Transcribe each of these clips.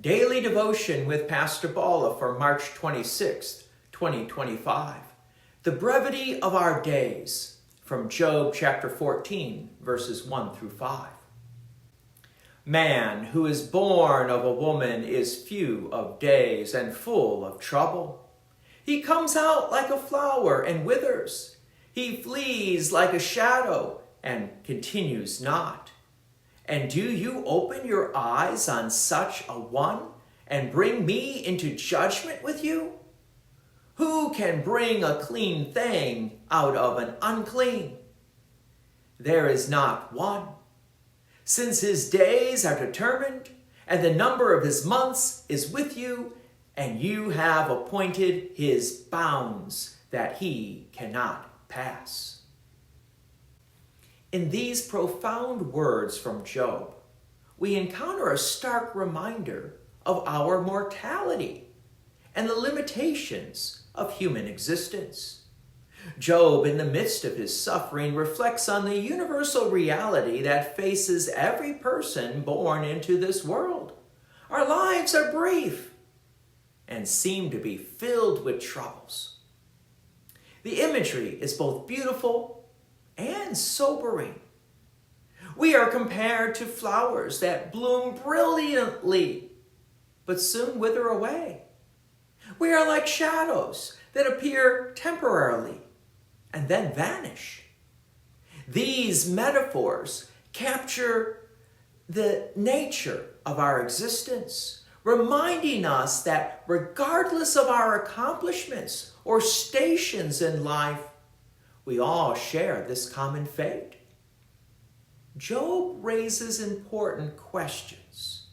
Daily Devotion with Pastor Balla for March 26th, 2025. The brevity of our days, from Job chapter 14, verses 1 through 5. Man who is born of a woman is few of days and full of trouble. He comes out like a flower and withers. He flees like a shadow and continues not. And do you open your eyes on such a one and bring me into judgment with you? Who can bring a clean thing out of an unclean? There is not one. Since his days are determined, and the number of his months is with you, and you have appointed his bounds that he cannot pass. In these profound words from Job, we encounter a stark reminder of our mortality and the limitations of human existence. Job, in the midst of his suffering, reflects on the universal reality that faces every person born into this world. Our lives are brief and seem to be filled with troubles. The imagery is both beautiful and sobering. We are compared to flowers that bloom brilliantly, but soon wither away. We are like shadows that appear temporarily and then vanish. These metaphors capture the nature of our existence, reminding us that regardless of our accomplishments or stations in life, we all share this common fate. Job raises important questions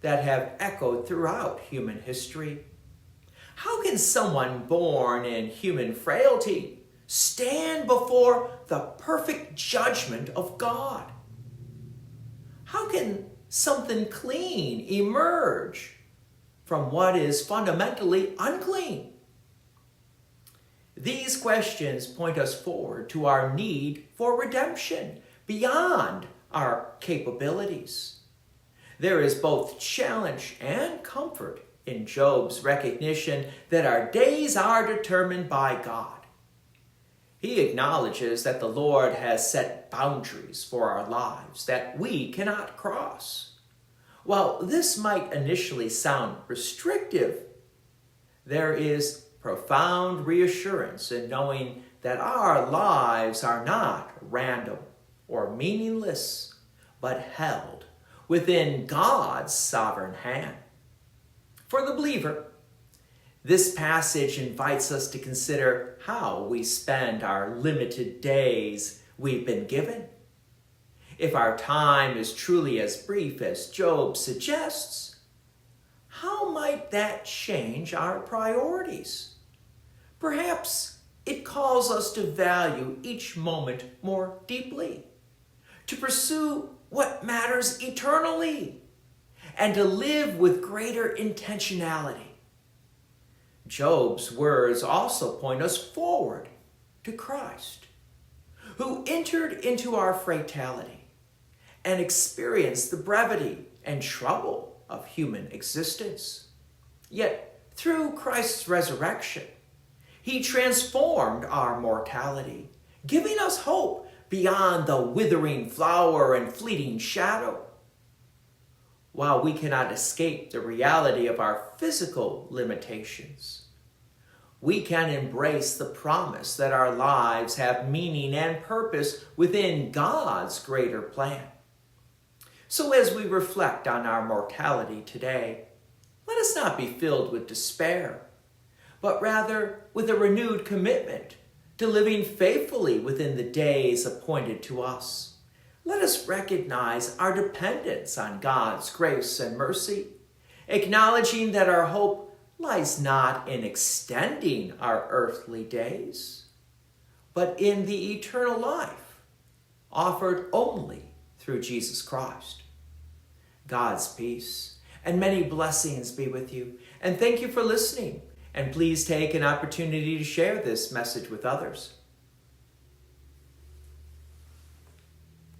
that have echoed throughout human history. How can someone born in human frailty stand before the perfect judgment of God? How can something clean emerge from what is fundamentally unclean? These questions point us forward to our need for redemption beyond our capabilities. There is both challenge and comfort in Job's recognition that our days are determined by God. He acknowledges that the Lord has set boundaries for our lives that we cannot cross. While this might initially sound restrictive, there is profound reassurance in knowing that our lives are not random or meaningless, but held within God's sovereign hand. For the believer, this passage invites us to consider how we spend our limited days we've been given. If our time is truly as brief as Job suggests, how might that change our priorities? Perhaps it calls us to value each moment more deeply, to pursue what matters eternally, and to live with greater intentionality. Job's words also point us forward to Christ, who entered into our frailty and experienced the brevity and trouble of human existence. Yet, through Christ's resurrection, he transformed our mortality, giving us hope beyond the withering flower and fleeting shadow. While we cannot escape the reality of our physical limitations, we can embrace the promise that our lives have meaning and purpose within God's greater plan. So as we reflect on our mortality today, let us not be filled with despair, but rather with a renewed commitment to living faithfully within the days appointed to us. Let us recognize our dependence on God's grace and mercy, acknowledging that our hope lies not in extending our earthly days, but in the eternal life offered only through Jesus Christ. God's peace and many blessings be with you, and thank you for listening. And please take an opportunity to share this message with others.